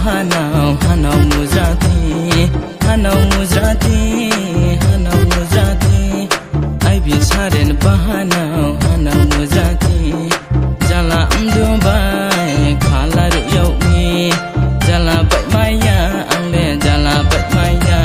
bahanau hanau muzrati hanau muzrati hanau muzrati ai bin saren bahanau hanau muzrati jala amdubai khala ru yau mi jala bai maya angle jala bai maya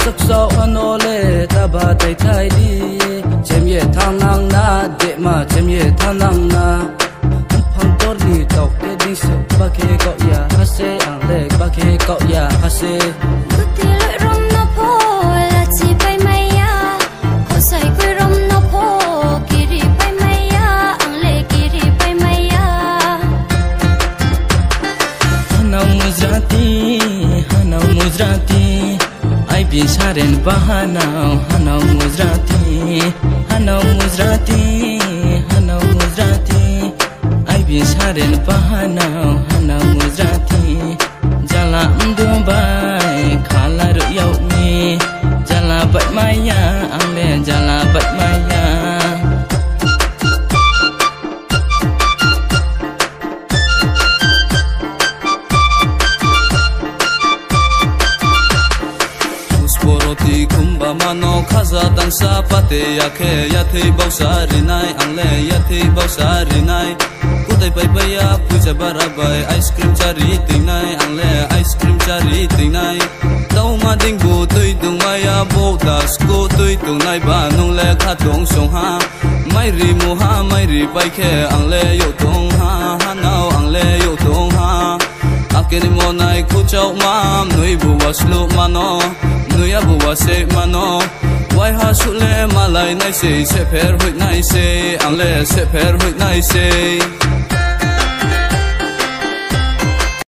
sắc sâu anole ta ba tay thay đi chém ye thang nang na để mà chém ye thang nang na phang tốt đi tàu để đi sẽ ba khe cọ ya hase ang le ba khe cọ ya hase kuti loi rom no po la chi pai mai ya ko sai koi rom no po kiri pai mai ya ang le kiri pai mai ya hanau muzrati ai bin saren bahanau hanau muzrati hanau muzrati hanau muzrati ai bin saren bahanau hanau muzrati jala amdubai khala ru yau mi jala bai maya angle jala bai maya Poroti kumba mano khaza dansa pate yakhe yathi bausari nai angle yathi bausari nai kutai pai pai ya puja barabai ice cream chari tinai angle ice cream chari tinai tau ma ding bu tui tung maya bo das ko tui tung nai ba nong le kha tong song ha mai ri mu ha mai ri pai khe angle yo tong ha hanau angle yo tong ha akeni mo nai khu chau mam nui bu waslu mano nui abu wase mano wai ha su le malai nai se pher hui nai se ang le se pher hui nai se